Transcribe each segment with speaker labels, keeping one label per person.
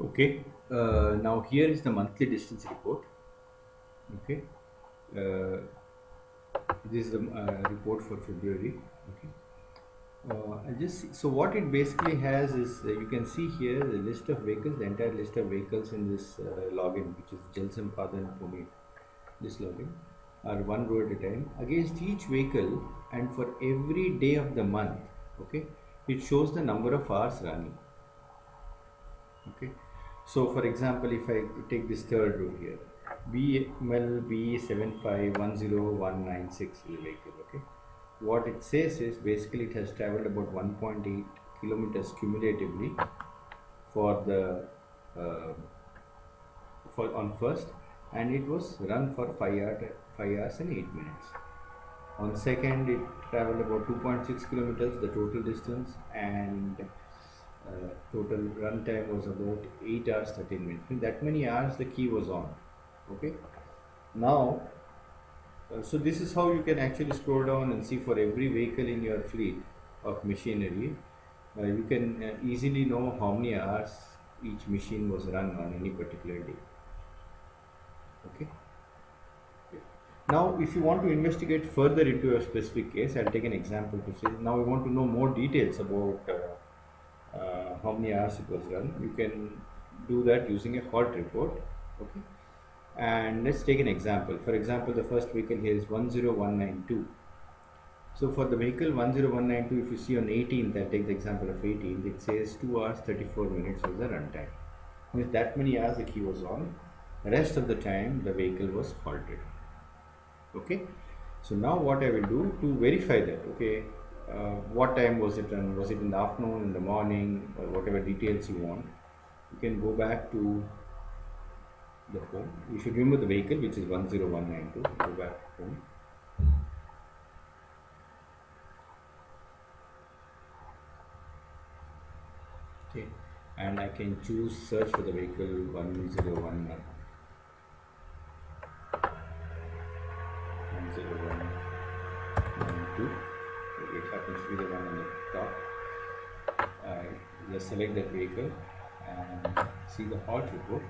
Speaker 1: Okay, now here is the monthly distance report. Okay, uh, this is the report for February. Okay, I just so what it basically has is you can see here the list of vehicles, the entire list of vehicles in this login, which is Jalsam Padan Pune. This login are one row at a time against each vehicle, and for every day of the month. Okay, it shows the number of hours running. Okay, so for example, if I take this third row here, BML B751019 is the vehicle. Okay, what it says is basically it has traveled about 1.8 kilometers cumulatively for the uh, for on first, and it was run for 5 hours and 8 minutes. On second, it traveled about 2.6 kilometers, the total distance, and total run time was about 8 hours 13 minutes. In that many hours, the key was on. Okay. Now, so this is how you can actually scroll down and see for every vehicle in your fleet of machinery. You can easily know how many hours each machine was run on any particular day. Okay. Now, if you want to investigate further into a specific case, I'll take an example to say. Now, we want to know more details about how many hours it was run. You can do that using a halt report. Okay, and let's take an example. For example, the first vehicle here is 10192. So for the vehicle 10192, if you see on 18th, I'll take the example of 18th. It says 2 hours 34 minutes was the runtime. Means that many hours the key was on. The rest of the time the vehicle was halted. Okay, so now what I will do to verify that, okay, what time was it run? Was it in the afternoon, in the morning, or whatever details you want? You can go back to the home. You should remember the vehicle, which is 10192. Go back home. Okay, and I can choose search for the vehicle 1011. 10192. It happens to be the one on the top. Just select that vehicle and see the halt report.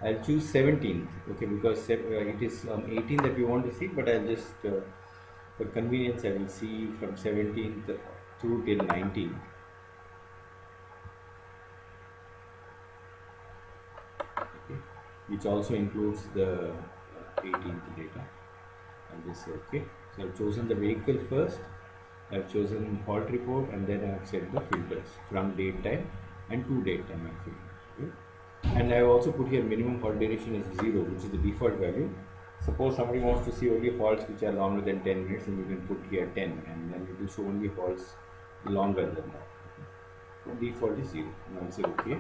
Speaker 1: I'll choose 17th, okay, because it is on 18th that we want to see, but I'll just, for convenience, I will see from 17th through till 19th. Okay, which also includes the 18th data. I'll just say okay. So I've chosen the vehicle first, I've chosen halt report, and then I've set the filters from date time and to date time I feel. Okay. And I have also put here minimum halt duration is 0, which is the default value. Suppose somebody wants to see only halts which are longer than 10 minutes, and you can put here 10, and then it will show only halts longer than that. So default is 0. Now I'll say okay.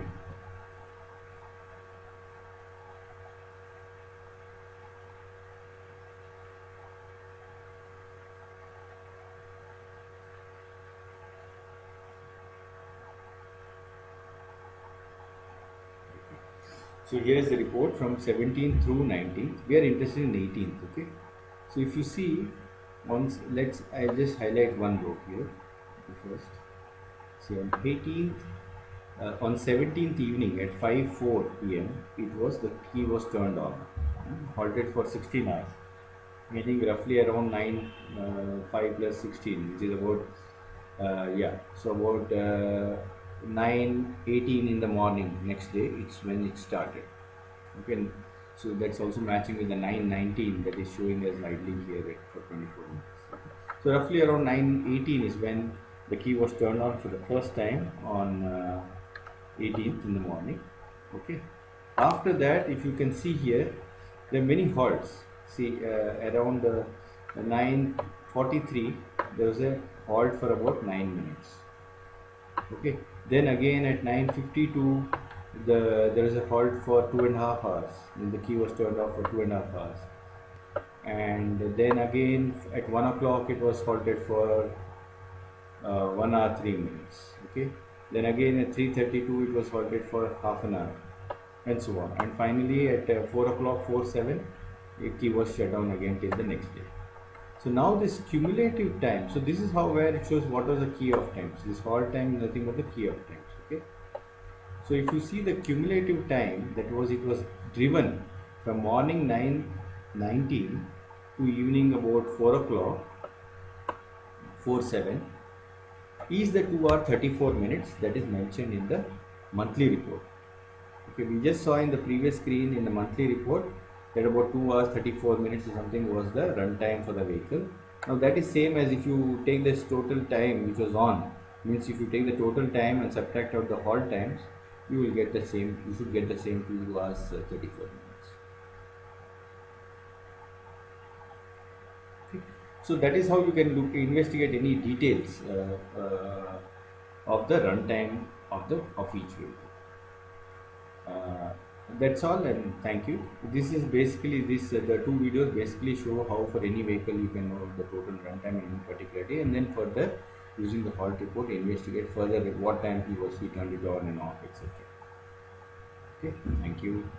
Speaker 1: So here is the report from 17th through 19th. We are interested in 18th. Okay. So if you see, once I'll just highlight one row here. First, see on 18th, on 17th evening at 5:04 p.m. the key was turned on, halted for 16 hours, meaning roughly around 5 plus 16, which is about so about 9:18 in the morning next day. It's when it started. Okay, so that's also matching with the 9:19 that is showing as idling here for 24 minutes. So roughly around 9:18 is when the key was turned on for the first time on 18th in the morning. Okay. After that, if you can see here, there are many halts. See, around 9:43, there was a halt for about 9 minutes. Okay. Then again at 9:52, there is a halt for 2.5 hours. Then the key was turned off for 2.5 hours. And then again at 1 o'clock, it was halted for 1 hour 3 minutes. Okay. Then again at 3:32, it was halted for half an hour, and so on. And finally at 4 o'clock 4:07, the key was shut down again till the next day. So now this cumulative time. So this is how where it shows what was the key of times. This halt time is nothing but the key of times. Okay. So if you see the cumulative time, that was it was driven from morning 9:19 to evening about 4 o'clock, 4:07, is the 2 hour 34 minutes that is mentioned in the monthly report. Okay, we just saw in the previous screen in the monthly report that about 2 hours 34 minutes or something was the run time for the vehicle. Now that is same as if you take this total time which was on, means if you take the total time and subtract out the halt times, you will get the same, you should get the same 2 hours 34 minutes. Okay. So that is how you can look investigate any details of the runtime of each vehicle. uh, that's all, and thank you. This is basically this the two videos basically show how for any vehicle you can know the total runtime in any particular day, and then further using the halt report investigate further at what time he was he turned it on and off, etc. Okay, thank you.